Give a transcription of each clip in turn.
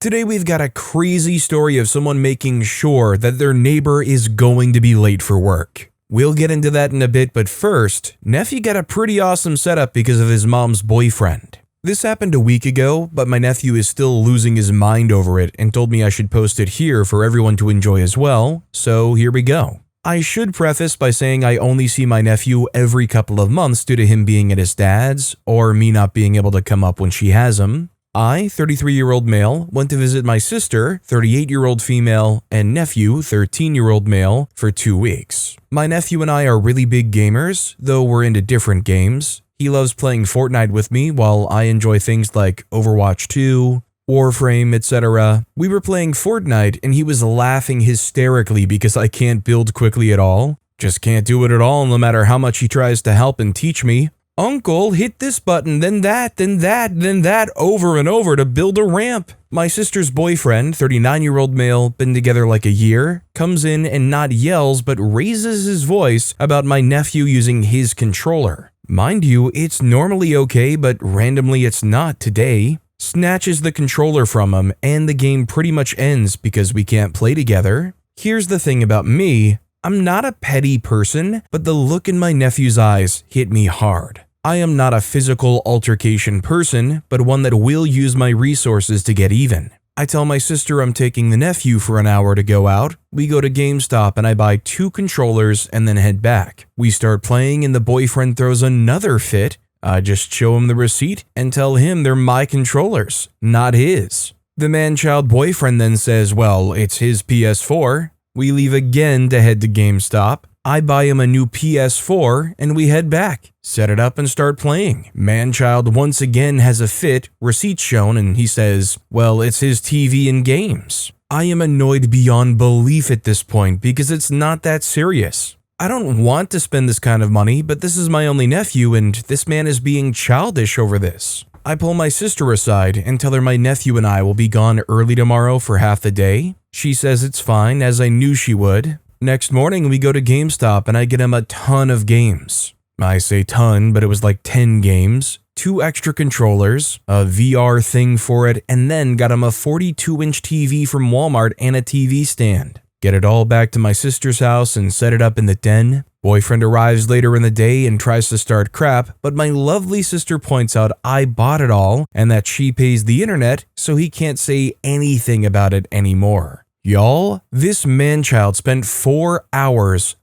Today we've got a crazy story of someone making sure that their neighbor is going to be late for work. We'll get into that in a bit, but first, Nephew got a pretty awesome setup because of his mom's boyfriend. This happened a week ago, but my nephew is still losing his mind over it and told me I should post it here for everyone to enjoy as well, so here we go. I should preface by saying I only see my nephew every couple of months due to him being at his dad's, or me not being able to come up when she has him. I, 33-year-old male, went to visit my sister, 38-year-old female, and nephew, 13-year-old male, for 2 weeks. My nephew and I are really big gamers, though we're into different games. He loves playing Fortnite with me, while I enjoy things like Overwatch 2, Warframe, etc. We were playing Fortnite, and he was laughing hysterically because I can't build quickly at all. Just can't do it at all no matter how much he tries to help and teach me. Uncle, hit this button, then that, then that, then that, over and over to build a ramp. My sister's boyfriend, 39-year-old male, been together like a year, comes in and not yells but raises his voice about my nephew using his controller. Mind you, it's normally okay, but randomly it's not today. Snatches the controller from him, and the game pretty much ends because we can't play together. Here's the thing about me. I'm not a petty person, but the look in my nephew's eyes hit me hard. I am not a physical altercation person, but one that will use my resources to get even. I tell my sister I'm taking the nephew for an hour to go out. We go to GameStop and I buy 2 controllers and then head back. We start playing and the boyfriend throws another fit. I just show him the receipt and tell him they're my controllers, not his. The man-child boyfriend then says, well, it's his PS4. We leave again to head to GameStop. I buy him a new PS4 and we head back, set it up and start playing. Man-child once again has a fit, receipt shown, and he says, well, it's his TV and games. I am annoyed beyond belief at this point because it's not that serious. I don't want to spend this kind of money, but this is my only nephew and this man is being childish over this. I pull my sister aside and tell her my nephew and I will be gone early tomorrow for half the day. She says it's fine, as I knew she would. Next morning, we go to GameStop and I get him a ton of games. I say ton, but it was like 10 games, 2 extra controllers, a VR thing for it, and then got him a 42-inch TV from Walmart and a TV stand. Get it all back to my sister's house and set it up in the den. Boyfriend arrives later in the day and tries to start crap, but my lovely sister points out I bought it all and that she pays the internet, so he can't say anything about it anymore. Y'all, this man-child spent 4 hours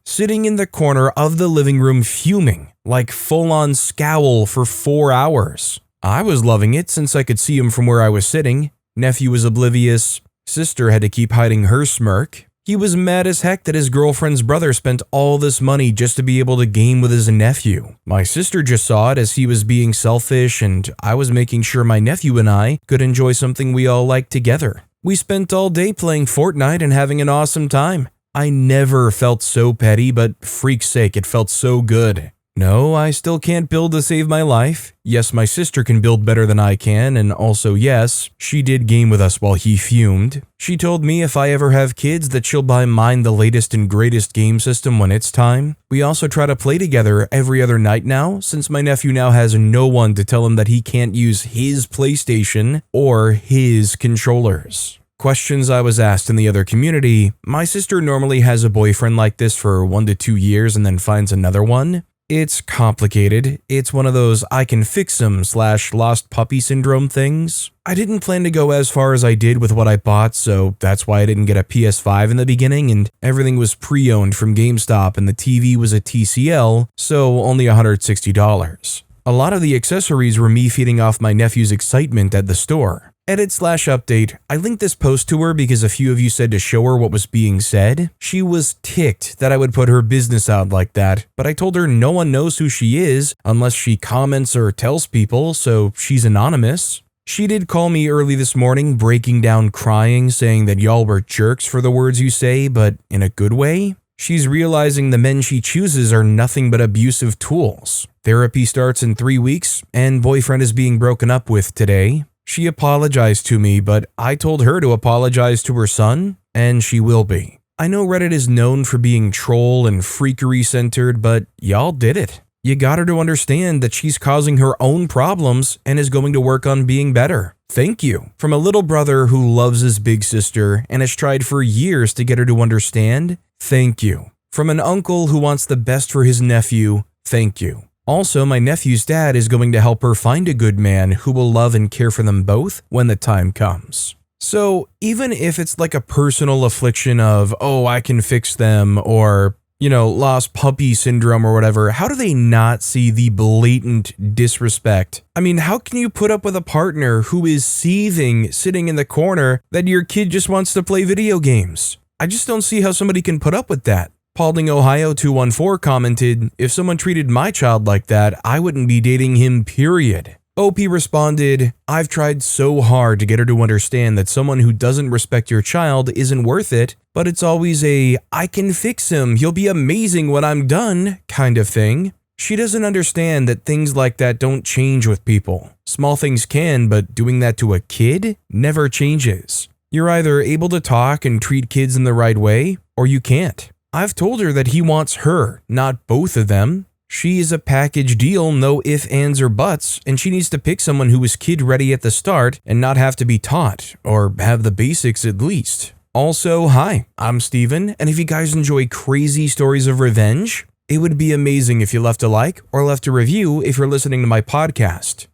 sitting in the corner of the living room fuming, like full-on scowl for 4 hours. I was loving it since I could see him from where I was sitting. Nephew was oblivious. Sister had to keep hiding her smirk. He was mad as heck that his girlfriend's brother spent all this money just to be able to game with his nephew. My sister just saw it as he was being selfish, and I was making sure my nephew and I could enjoy something we all liked together. We spent all day playing Fortnite and having an awesome time. I never felt so petty, but freak's sake, it felt so good. No, I still can't build to save my life. Yes, my sister can build better than I can, and also yes, she did game with us while he fumed. She told me if I ever have kids that she'll buy mine the latest and greatest game system when it's time. We also try to play together every other night now, since my nephew now has no one to tell him that he can't use his PlayStation or his controllers. Questions I was asked in the other community. My sister normally has a boyfriend like this for 1 to 2 years and then finds another one. It's complicated. It's one of those I can fix him / lost puppy syndrome things. I didn't plan to go as far as I did with what I bought, so that's why I didn't get a PS5 in the beginning, and everything was pre-owned from GameStop and the TV was a TCL, so only $160. A lot of the accessories were me feeding off my nephew's excitement at the store. Edit/update. I linked this post to her because a few of you said to show her what was being said. She was ticked that I would put her business out like that, but I told her no one knows who she is unless she comments or tells people, so she's anonymous. She did call me early this morning, breaking down crying, saying that y'all were jerks for the words you say, but in a good way. She's realizing the men she chooses are nothing but abusive tools. Therapy starts in 3 weeks, and boyfriend is being broken up with today. She apologized to me, but I told her to apologize to her son, and she will be. I know Reddit is known for being troll and freakery centered, but y'all did it. You got her to understand that she's causing her own problems and is going to work on being better. Thank you. From a little brother who loves his big sister and has tried for years to get her to understand, thank you. From an uncle who wants the best for his nephew, thank you. Also, my nephew's dad is going to help her find a good man who will love and care for them both when the time comes. So, even if it's like a personal affliction of, oh, I can fix them, or, lost puppy syndrome or whatever, how do they not see the blatant disrespect? I mean, how can you put up with a partner who is seething, sitting in the corner, that your kid just wants to play video games? I just don't see how somebody can put up with that. Paulding Ohio 214 commented, if someone treated my child like that, I wouldn't be dating him, period. OP responded, I've tried so hard to get her to understand that someone who doesn't respect your child isn't worth it, but it's always a, I can fix him, he'll be amazing when I'm done, kind of thing. She doesn't understand that things like that don't change with people. Small things can, but doing that to a kid never changes. You're either able to talk and treat kids in the right way, or you can't. I've told her that he wants her, not both of them. She is a package deal, no ifs, ands, or buts, and she needs to pick someone who is kid-ready at the start and not have to be taught, or have the basics at least. Also, hi, I'm Steven, and if you guys enjoy crazy stories of revenge, it would be amazing if you left a like or left a review if you're listening to my podcast.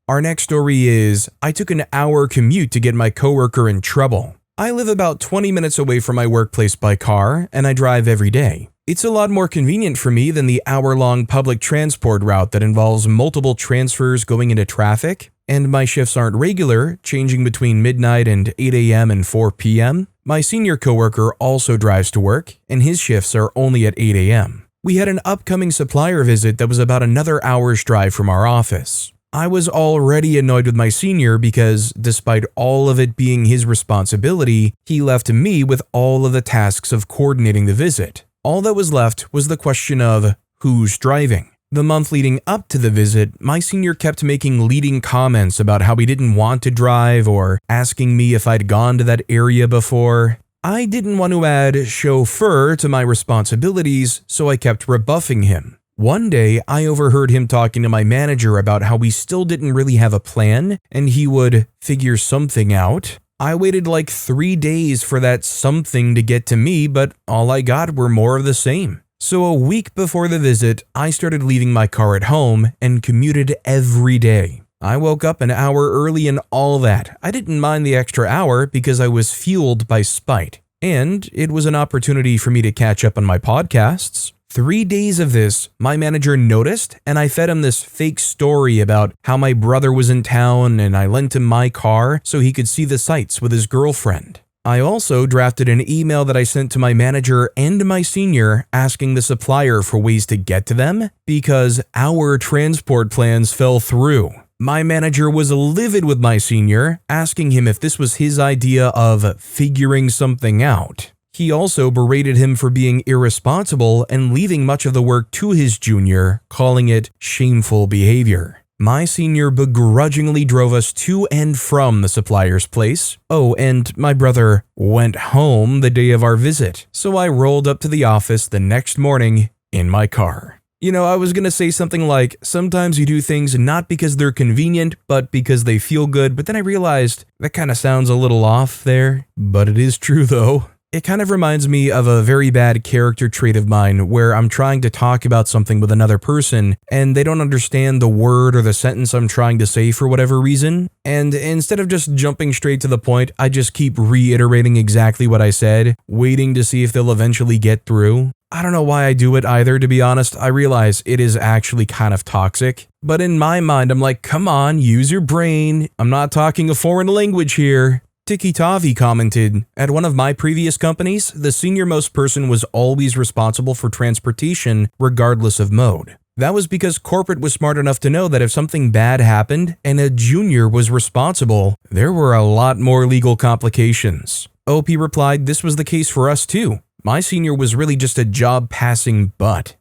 Our next story is, I took an hour commute to get my coworker in trouble. I live about 20 minutes away from my workplace by car, and I drive every day. It's a lot more convenient for me than the hour-long public transport route that involves multiple transfers going into traffic, and my shifts aren't regular, changing between midnight and 8 a.m. and 4 p.m. My senior coworker also drives to work, and his shifts are only at 8 a.m. We had an upcoming supplier visit that was about another hour's drive from our office. I was already annoyed with my senior because, despite all of it being his responsibility, he left me with all of the tasks of coordinating the visit. All that was left was the question of who's driving. The month leading up to the visit, my senior kept making leading comments about how he didn't want to drive or asking me if I'd gone to that area before. I didn't want to add chauffeur to my responsibilities, so I kept rebuffing him. One day, I overheard him talking to my manager about how we still didn't really have a plan and he would figure something out. I waited like 3 days for that something to get to me, but all I got were more of the same. So a week before the visit, I started leaving my car at home and commuted every day. I woke up an hour early and all that. I didn't mind the extra hour because I was fueled by spite. And it was an opportunity for me to catch up on my podcasts. 3 days of this, my manager noticed, and I fed him this fake story about how my brother was in town and I lent him my car so he could see the sights with his girlfriend. I also drafted an email that I sent to my manager and my senior asking the supplier for ways to get to them because our transport plans fell through. My manager was livid with my senior, asking him if this was his idea of figuring something out. He also berated him for being irresponsible and leaving much of the work to his junior, calling it shameful behavior. My senior begrudgingly drove us to and from the supplier's place. Oh, and my brother went home the day of our visit, so I rolled up to the office the next morning in my car. I was gonna say something like, sometimes you do things not because they're convenient, but because they feel good, but then I realized that kind of sounds a little off there, but it is true though. It kind of reminds me of a very bad character trait of mine where I'm trying to talk about something with another person and they don't understand the word or the sentence I'm trying to say for whatever reason. And instead of just jumping straight to the point, I just keep reiterating exactly what I said, waiting to see if they'll eventually get through. I don't know why I do it either, to be honest. I realize it is actually kind of toxic. But in my mind, I'm like, come on, use your brain. I'm not talking a foreign language here. Tiki Tavi commented, at one of my previous companies, the senior-most person was always responsible for transportation regardless of mode. That was because corporate was smart enough to know that if something bad happened and a junior was responsible, there were a lot more legal complications. OP replied, this was the case for us too. My senior was really just a job-passing butt.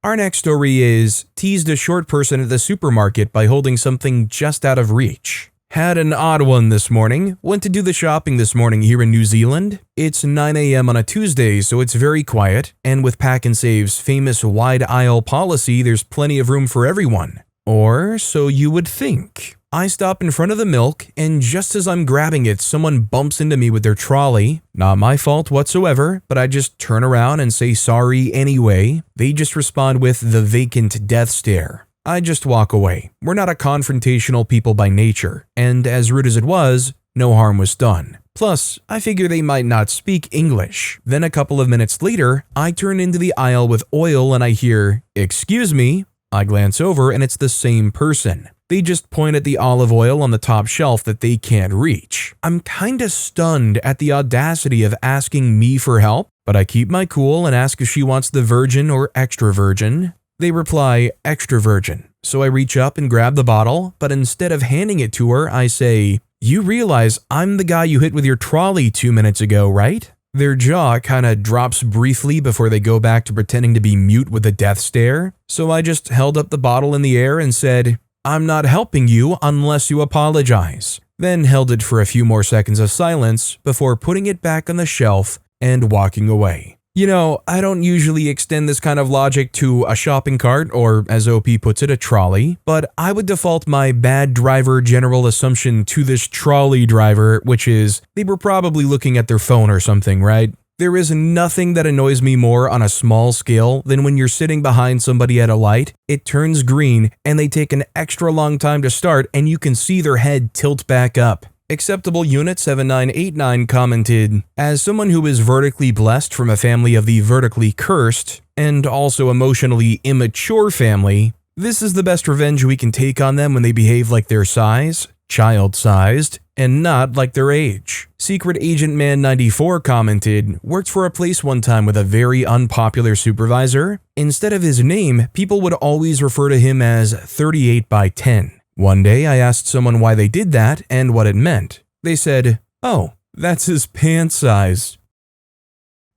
Our next story is, teased a short person at the supermarket by holding something just out of reach. Had an odd one this morning. Went to do the shopping this morning here in New Zealand. It's 9 a.m. on a Tuesday, so it's very quiet, and with Pack and Save's famous wide aisle policy, there's plenty of room for everyone. Or so you would think. I stop in front of the milk, and just as I'm grabbing it, someone bumps into me with their trolley. Not my fault whatsoever, but I just turn around and say sorry anyway. They just respond with the vacant death stare. I just walk away. We're not a confrontational people by nature, and as rude as it was, no harm was done. Plus, I figure they might not speak English. Then a couple of minutes later, I turn into the aisle with oil and I hear, "Excuse me." I glance over and it's the same person. They just point at the olive oil on the top shelf that they can't reach. I'm kinda stunned at the audacity of asking me for help, but I keep my cool and ask if she wants the virgin or extra virgin. They reply, extra virgin. So I reach up and grab the bottle, but instead of handing it to her, I say, "You realize I'm the guy you hit with your trolley 2 minutes ago, right?" Their jaw kinda drops briefly before they go back to pretending to be mute with a death stare. So I just held up the bottle in the air and said, "I'm not helping you unless you apologize." Then held it for a few more seconds of silence before putting it back on the shelf and walking away. You know, I don't usually extend this kind of logic to a shopping cart or, as OP puts it, a trolley, but I would default my bad driver general assumption to this trolley driver, which is they were probably looking at their phone or something, right? There is nothing that annoys me more on a small scale than when you're sitting behind somebody at a light, it turns green, and they take an extra long time to start and you can see their head tilt back up. Acceptable Unit 7989 commented, "As someone who is vertically blessed from a family of the vertically cursed, and also emotionally immature family, this is the best revenge we can take on them when they behave like their size, child-sized, and not like their age." Secret Agent Man 94 commented, "Worked for a place one time with a very unpopular supervisor. Instead of his name, people would always refer to him as 38 by 10. One day I asked someone why they did that and what it meant. They said, 'Oh, that's his pant size.'"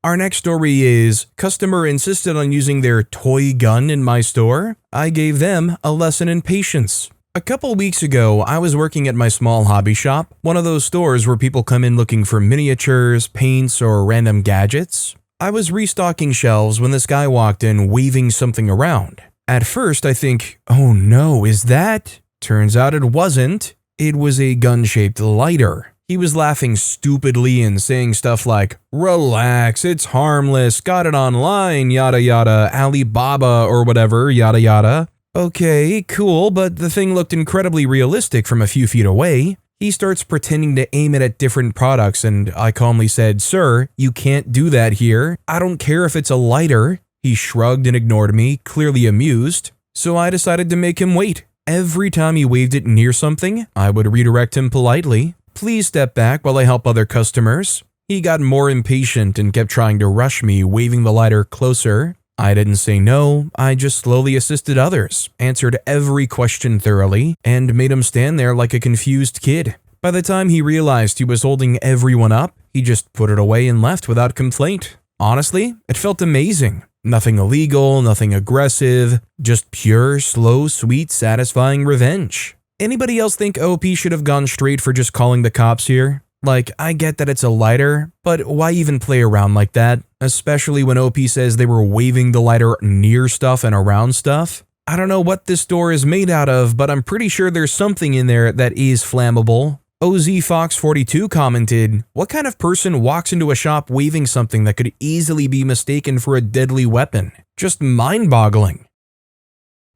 Our next story is, customer insisted on using their toy gun in my store. I gave them a lesson in patience. A couple weeks ago, I was working at my small hobby shop, one of those stores where people come in looking for miniatures, paints, or random gadgets. I was restocking shelves when this guy walked in waving something around. At first, I think, "Oh no, is that?" Turns out it wasn't. It was a gun-shaped lighter. He was laughing stupidly and saying stuff like, "Relax, it's harmless, got it online, yada yada, Alibaba or whatever, yada yada." Okay, cool, but the thing looked incredibly realistic from a few feet away. He starts pretending to aim it at different products and I calmly said, "Sir, you can't do that here. I don't care if it's a lighter." He shrugged and ignored me, clearly amused. So I decided to make him wait. Every time he waved it near something, I would redirect him politely. "Please step back while I help other customers." He got more impatient and kept trying to rush me, waving the lighter closer. I didn't say no, I just slowly assisted others, answered every question thoroughly, and made him stand there like a confused kid. By the time he realized he was holding everyone up, he just put it away and left without complaint. Honestly, it felt amazing. Nothing illegal, nothing aggressive, just pure, slow, sweet, satisfying revenge. Anybody else think OP should have gone straight for just calling the cops here? Like, I get that it's a lighter, but why even play around like that? Especially when OP says they were waving the lighter near stuff and around stuff. I don't know what this store is made out of, but I'm pretty sure there's something in there that is flammable. OZFox42 commented, "What kind of person walks into a shop waving something that could easily be mistaken for a deadly weapon? Just mind-boggling."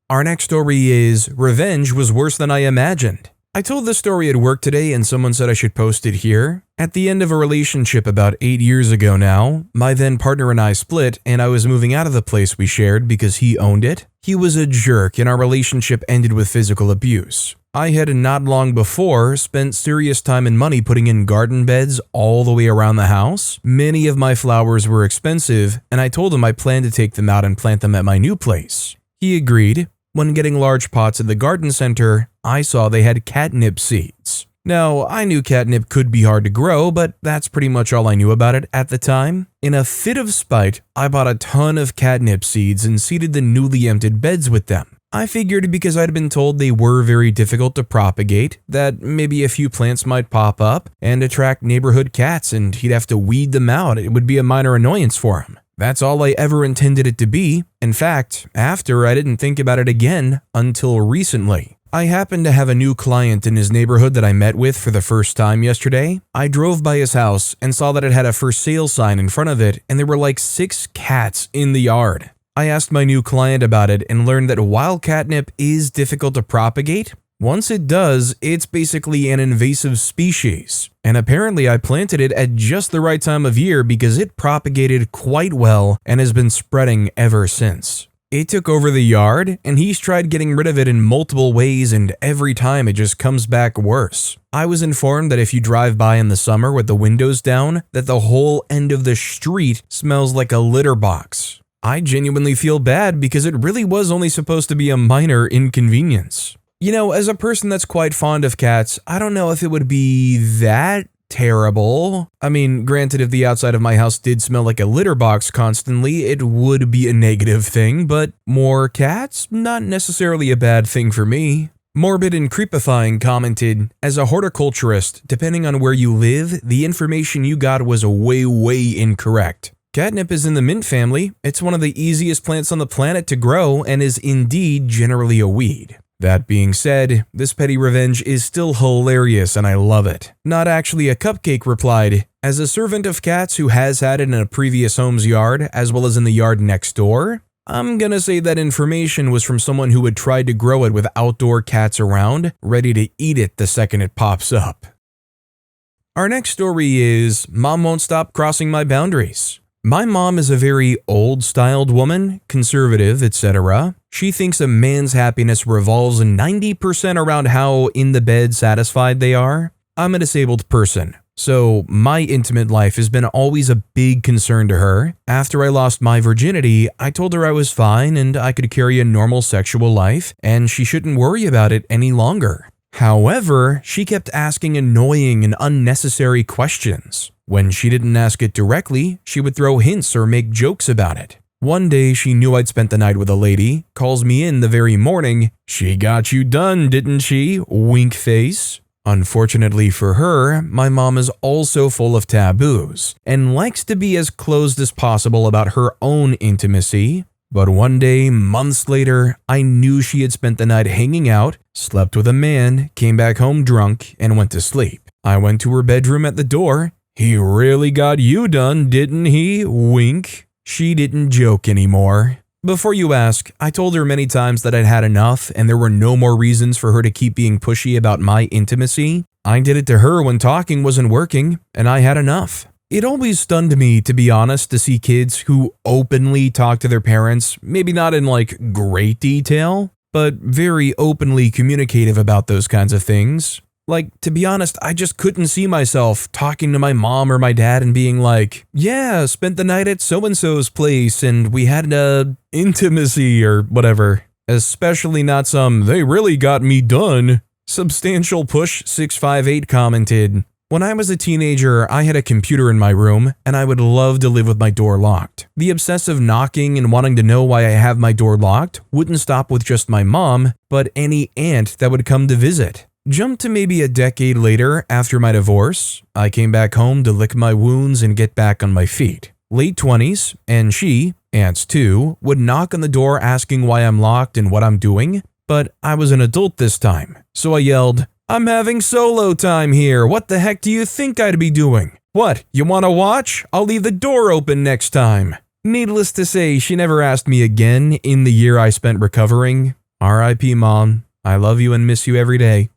Our next story is, revenge was worse than I imagined. I told this story at work today and someone said I should post it here. At the end of a relationship about 8 years ago now, my then partner and I split and I was moving out of the place we shared because he owned it. He was a jerk and our relationship ended with physical abuse. I had not long before spent serious time and money putting in garden beds all the way around the house. Many of my flowers were expensive and I told him I planned to take them out and plant them at my new place. He agreed. When getting large pots at the garden center, I saw they had catnip seeds. Now, I knew catnip could be hard to grow, but that's pretty much all I knew about it at the time. In a fit of spite, I bought a ton of catnip seeds and seeded the newly emptied beds with them. I figured because I'd been told they were very difficult to propagate, that maybe a few plants might pop up and attract neighborhood cats and he'd have to weed them out. It would be a minor annoyance for him. That's all I ever intended it to be. In fact, after I didn't think about it again until recently. I happened to have a new client in his neighborhood that I met with for the first time yesterday. I drove by his house and saw that it had a for sale sign in front of it and there were like 6 cats in the yard. I asked my new client about it and learned that while catnip is difficult to propagate, once it does, it's basically an invasive species. And apparently I planted it at just the right time of year because it propagated quite well and has been spreading ever since. It took over the yard and he's tried getting rid of it in multiple ways and every time it just comes back worse. I was informed that if you drive by in the summer with the windows down, that the whole end of the street smells like a litter box. I genuinely feel bad because it really was only supposed to be a minor inconvenience. You know, as a person that's quite fond of cats, I don't know if it would be that terrible. I mean, granted, if the outside of my house did smell like a litter box constantly, it would be a negative thing, but more cats? Not necessarily a bad thing for me. Morbid and Creepifying commented, as a horticulturist, depending on where you live, the information you got was way incorrect. Catnip is in the mint family. It's one of the easiest plants on the planet to grow and is indeed generally a weed. That being said, this petty revenge is still hilarious and I love it. Not actually a cupcake replied, as a servant of cats who has had it in a previous home's yard as well as in the yard next door, I'm gonna say that information was from someone who had tried to grow it with outdoor cats around, ready to eat it the second it pops up. Our next story is, Mom Won't Stop Crossing My Boundaries. My mom is a very old-styled woman, conservative, etc. She thinks a man's happiness revolves 90% around how in the bed satisfied they are. I'm a disabled person, so my intimate life has been always a big concern to her. After I lost my virginity, I told her I was fine and I could carry a normal sexual life and she shouldn't worry about it any longer. However, she kept asking annoying and unnecessary questions. When she didn't ask it directly, she would throw hints or make jokes about it. One day, she knew I'd spent the night with a lady, calls me in the very morning. She got you done, didn't she? Wink face. Unfortunately for her, my mom is also full of taboos and likes to be as closed as possible about her own intimacy. But one day, months later, I knew she had spent the night hanging out, slept with a man, came back home drunk, and went to sleep. I went to her bedroom at the door. He really got you done, didn't he? Wink. She didn't joke anymore. Before you ask, I told her many times that I'd had enough and there were no more reasons for her to keep being pushy about my intimacy. I did it to her when talking wasn't working, and I had enough. It always stunned me, to be honest, to see kids who openly talk to their parents, maybe not in like great detail, but very openly communicative about those kinds of things. Like, to be honest, I just couldn't see myself talking to my mom or my dad and being like, yeah, spent the night at so-and-so's place and we had a intimacy or whatever. Especially not some, they really got me done. Substantial Push 658 commented, when I was a teenager, I had a computer in my room and I would love to live with my door locked. The obsessive knocking and wanting to know why I have my door locked wouldn't stop with just my mom, but any aunt that would come to visit. Jump to maybe a decade later after my divorce, I came back home to lick my wounds and get back on my feet. Late 20s, and she, aunts too, would knock on the door asking why I'm locked and what I'm doing, but I was an adult this time, so I yelled, I'm having solo time here, what the heck do you think I'd be doing? What, you wanna watch? I'll leave the door open next time. Needless to say, she never asked me again in the year I spent recovering. R.I.P. Mom, I love you and miss you every day.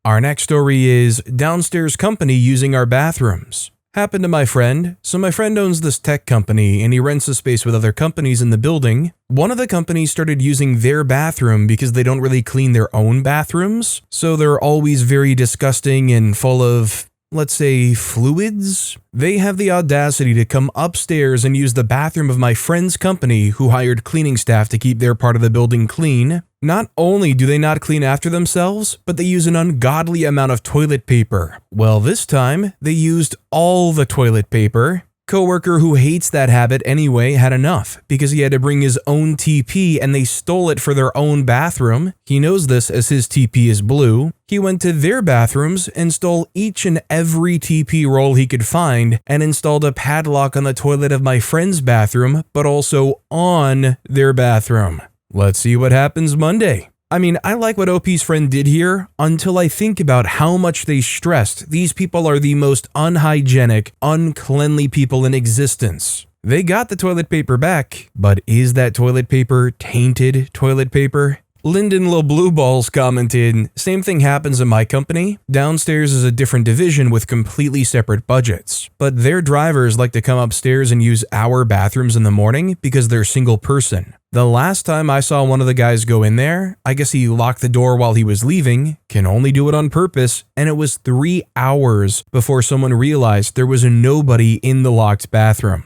Our next story is downstairs company using our bathrooms. Happened to my friend. So my friend owns this tech company and he rents a space with other companies in the building. One of the companies started using their bathroom because they don't really clean their own bathrooms. So they're always very disgusting and full of, let's say, fluids. They have the audacity to come upstairs and use the bathroom of my friend's company who hired cleaning staff to keep their part of the building clean. Not only do they not clean after themselves, but they use an ungodly amount of toilet paper. Well, this time, they used all the toilet paper. Coworker who hates that habit anyway had enough because he had to bring his own TP and they stole it for their own bathroom. He knows this as his TP is blue. He went to their bathrooms and stole each and every TP roll he could find and installed a padlock on the toilet of my friend's bathroom, but also on their bathroom. Let's see what happens Monday. I mean, I like what OP's friend did here until I think about how much they stressed these people are the most unhygienic, uncleanly people in existence. They got the toilet paper back, but is that toilet paper tainted toilet paper? Lyndon Lil Blue Balls commented, same thing happens in my company. Downstairs is a different division with completely separate budgets, but their drivers like to come upstairs and use our bathrooms in the morning because they're single person. The last time I saw one of the guys go in there, I guess he locked the door while he was leaving, can only do it on purpose, and it was 3 hours before someone realized there was nobody in the locked bathroom.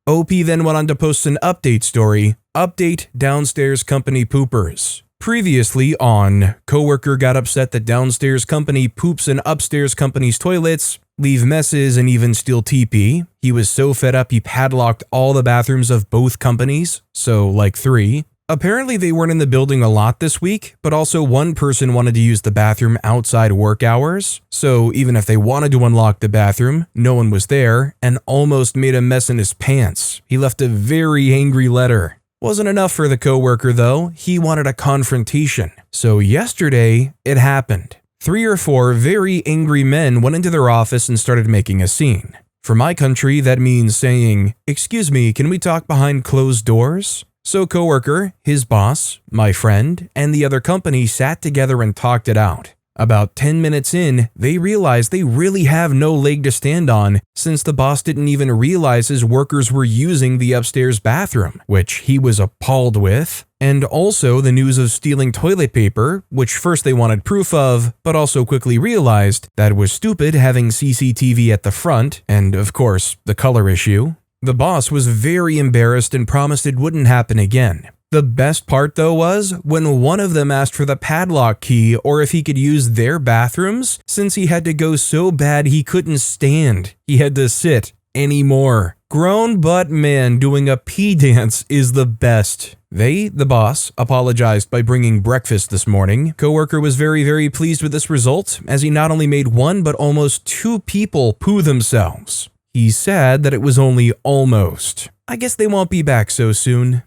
OP then went on to post an update story, update downstairs company poopers. Previously on, Coworker got upset that downstairs company poops in upstairs company's toilets, leave messes, and even steal TP. He was so fed up he padlocked all the bathrooms of both companies, so like 3. Apparently they weren't in the building a lot this week, but also one person wanted to use the bathroom outside work hours, so even if they wanted to unlock the bathroom, no one was there, and almost made a mess in his pants. He left a very angry letter. Wasn't enough for the coworker though, he wanted a confrontation. So yesterday, it happened. 3 or 4 very angry men went into their office and started making a scene. For my country, that means saying, "Excuse me, can we talk behind closed doors?" So Coworker, his boss, my friend, and the other company sat together and talked it out. About 10 minutes in, they realized they really have no leg to stand on since the boss didn't even realize his workers were using the upstairs bathroom, which he was appalled with, and also the news of stealing toilet paper, which first they wanted proof of, but also quickly realized that it was stupid having CCTV at the front, and of course, the color issue. The boss was very embarrassed and promised it wouldn't happen again. The best part though was when one of them asked for the padlock key or if he could use their bathrooms since he had to go so bad he couldn't stand. He had to sit anymore. Grown butt man doing a pee dance is the best. They, the boss, apologized by bringing breakfast this morning. Coworker was very pleased with this result as he not only made 1 but almost 2 people poo themselves. He's sad that it was only almost. I guess they won't be back so soon.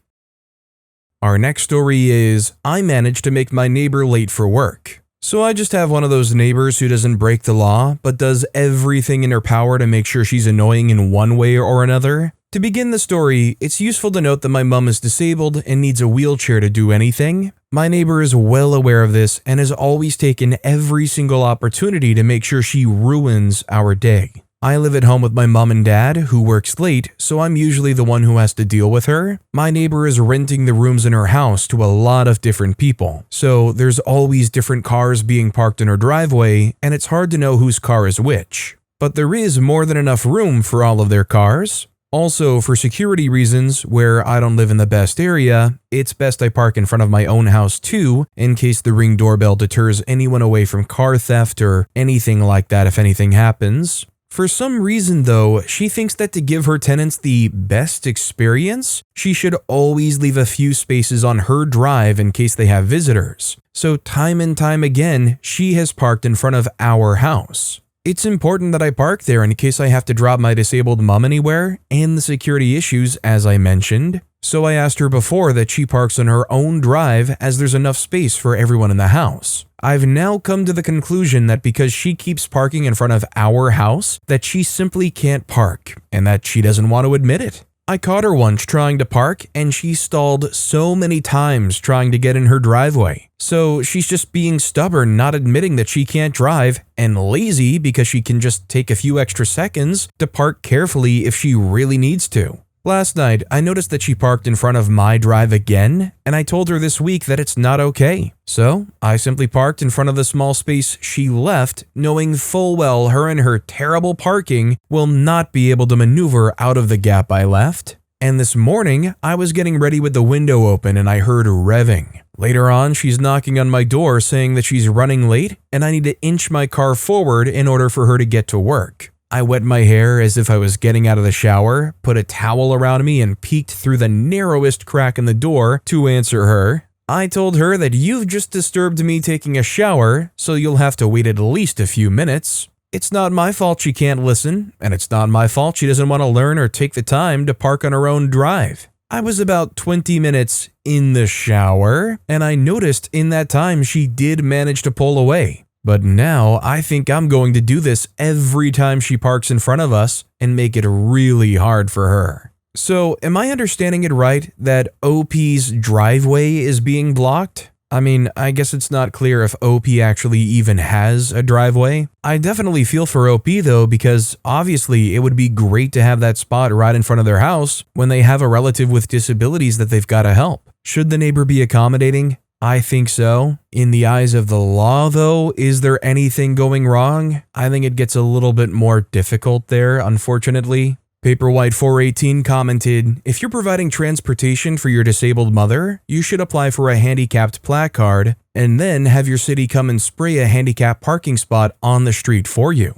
Our next story is, I managed to make my neighbor late for work. So I just have one of those neighbors who doesn't break the law, but does everything in her power to make sure she's annoying in one way or another. To begin the story, it's useful to note that my mom is disabled and needs a wheelchair to do anything. My neighbor is well aware of this and has always taken every single opportunity to make sure she ruins our day. I live at home with my mom and dad, who works late, so I'm usually the one who has to deal with her. My neighbor is renting the rooms in her house to a lot of different people, so there's always different cars being parked in her driveway, and it's hard to know whose car is which. But there is more than enough room for all of their cars. Also, for security reasons, where I don't live in the best area, it's best I park in front of my own house too, in case the Ring doorbell deters anyone away from car theft or anything like that if anything happens. For some reason though, she thinks that to give her tenants the best experience, she should always leave a few spaces on her drive in case they have visitors. So time and time again, she has parked in front of our house. It's important that I park there in case I have to drop my disabled mom anywhere, and the security issues as I mentioned. So I asked her before that she parks on her own drive as there's enough space for everyone in the house. I've now come to the conclusion that because she keeps parking in front of our house, that she simply can't park, and that she doesn't want to admit it. I caught her once trying to park, and she stalled so many times trying to get in her driveway. So she's just being stubborn, not admitting that she can't drive, and lazy because she can just take a few extra seconds to park carefully if she really needs to. Last night, I noticed that she parked in front of my drive again, and I told her this week that it's not okay. So, I simply parked in front of the small space she left, knowing full well her and her terrible parking will not be able to maneuver out of the gap I left. And this morning, I was getting ready with the window open and I heard revving. Later on, she's knocking on my door saying that she's running late and I need to inch my car forward in order for her to get to work. I wet my hair as if I was getting out of the shower, put a towel around me, and peeked through the narrowest crack in the door to answer her. I told her that you've just disturbed me taking a shower, so you'll have to wait at least a few minutes. It's not my fault she can't listen, and it's not my fault she doesn't want to learn or take the time to park on her own drive. I was about 20 minutes in the shower, and I noticed in that time she did manage to pull away. But now I think I'm going to do this every time she parks in front of us and make it really hard for her. So, am I understanding it right that OP's driveway is being blocked? I mean, I guess it's not clear if OP actually even has a driveway. I definitely feel for OP though, because obviously it would be great to have that spot right in front of their house when they have a relative with disabilities that they've got to help. Should the neighbor be accommodating? I think so. In the eyes of the law though, is there anything going wrong? I think it gets a little bit more difficult there, unfortunately. Paperwhite 418 commented, if you're providing transportation for your disabled mother, you should apply for a handicapped placard and then have your city come and spray a handicap parking spot on the street for you.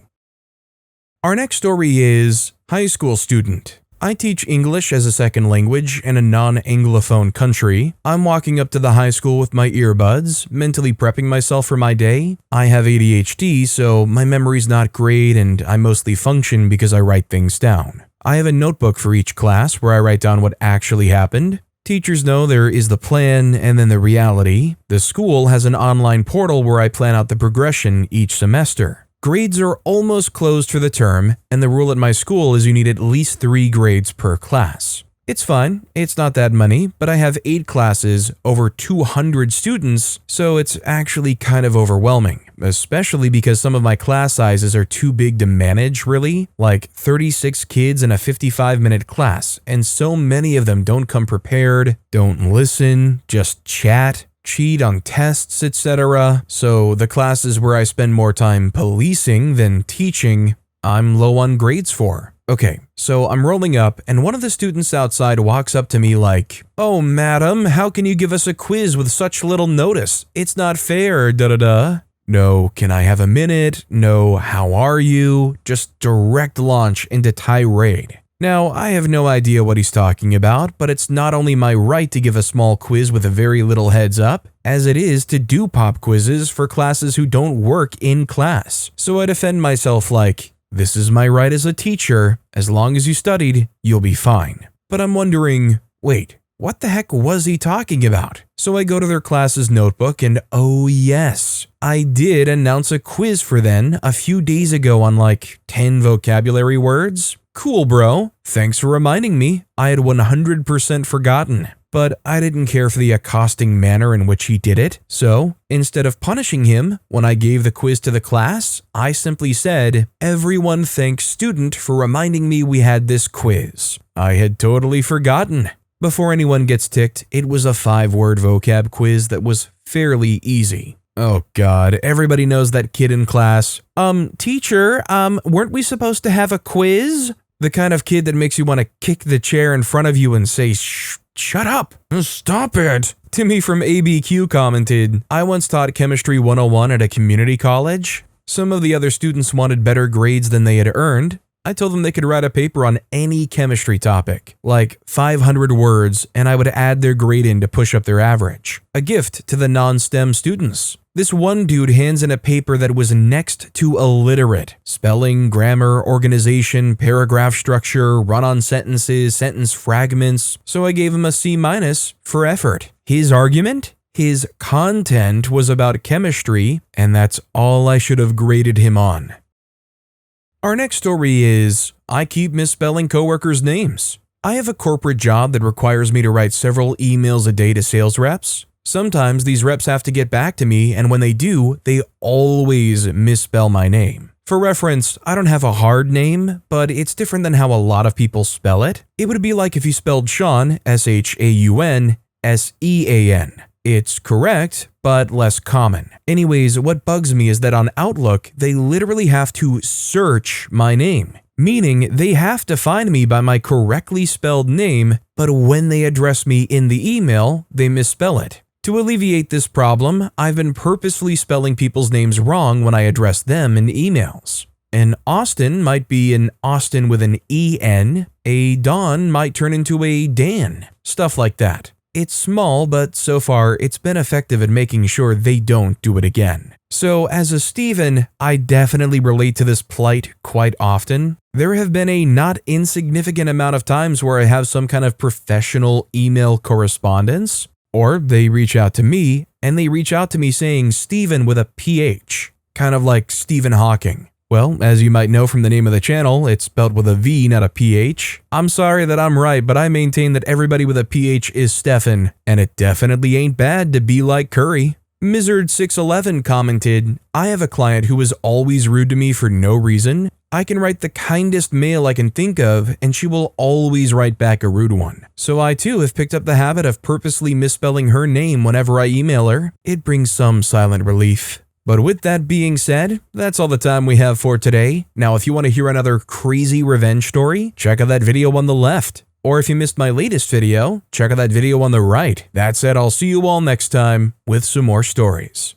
Our next story is high school student. I teach English as a second language in a non-Anglophone country. I'm walking up to the high school with my earbuds, mentally prepping myself for my day. I have ADHD, so my memory's not great and I mostly function because I write things down. I have a notebook for each class where I write down what actually happened. Teachers know there is the plan and then the reality. The school has an online portal where I plan out the progression each semester. Grades are almost closed for the term, and the rule at my school is you need at least 3 grades per class. It's fine, it's not that many, but I have 8 classes, over 200 students, so it's actually kind of overwhelming, especially because some of my class sizes are too big to manage, really, like 36 kids in a 55-minute class, and so many of them don't come prepared, don't listen, just chat, cheat on tests, etc. So the classes where I spend more time policing than teaching, I'm low on grades for. Okay, so I'm rolling up and one of the students outside walks up to me like, "Oh, madam, how can you give us a quiz with such little notice? It's not fair, da-da-da." No, can I have a minute? No, how are you? Just direct launch into tirade. Now, I have no idea what he's talking about, but it's not only my right to give a small quiz with a very little heads up, as it is to do pop quizzes for classes who don't work in class. So I defend myself like, this is my right as a teacher, as long as you studied, you'll be fine. But I'm wondering, wait, what the heck was he talking about? So I go to their class's notebook and oh yes, I did announce a quiz for them a few days ago on like 10 vocabulary words. Cool, bro. Thanks for reminding me. I had 100% forgotten. But I didn't care for the accosting manner in which he did it. So, instead of punishing him, when I gave the quiz to the class, I simply said, "Everyone thanks student for reminding me we had this quiz." I had totally forgotten. Before anyone gets ticked, it was a 5-word vocab quiz that was fairly easy. Oh god, everybody knows that kid in class. Teacher, weren't we supposed to have a quiz? The kind of kid that makes you want to kick the chair in front of you and say, shut up! Stop it! Timmy from ABQ commented, I once taught Chemistry 101 at a community college. Some of the other students wanted better grades than they had earned. I told them they could write a paper on any chemistry topic, like 500 words, and I would add their grade in to push up their average. A gift to the non-STEM students. This one dude hands in a paper that was next to illiterate. Spelling, grammar, organization, paragraph structure, run-on sentences, sentence fragments. So I gave him a C- for effort. His argument? His content was about chemistry, and that's all I should have graded him on. Our next story is, I keep misspelling coworkers' names. I have a corporate job that requires me to write several emails a day to sales reps. Sometimes these reps have to get back to me, and when they do, they always misspell my name. For reference, I don't have a hard name, but it's different than how a lot of people spell it. It would be like if you spelled Sean, S-H-A-U-N, S-E-A-N. It's correct, but less common. Anyways, what bugs me is that on Outlook, they literally have to search my name, meaning they have to find me by my correctly spelled name, but when they address me in the email, they misspell it. To alleviate this problem, I've been purposefully spelling people's names wrong when I address them in emails. An Austin might be an Austin with an E-N. A Don might turn into a Dan. Stuff like that. It's small, but so far it's been effective at making sure they don't do it again. So as a Steven, I definitely relate to this plight quite often. There have been a not insignificant amount of times where I have some kind of professional email correspondence, or they reach out to me, and they reach out to me saying Steven with a PH, kind of like Stephen Hawking. Well, as you might know from the name of the channel, it's spelled with a V, not a PH. I'm sorry that I'm right, but I maintain that everybody with a PH is Stefan, and it definitely ain't bad to be like Curry. Mizzard611 commented, I have a client who is always rude to me for no reason. I can write the kindest mail I can think of, and she will always write back a rude one. So I too have picked up the habit of purposely misspelling her name whenever I email her. It brings some silent relief. But with that being said, that's all the time we have for today. Now, if you want to hear another crazy revenge story, check out that video on the left. Or if you missed my latest video, check out that video on the right. That said, I'll see you all next time with some more stories.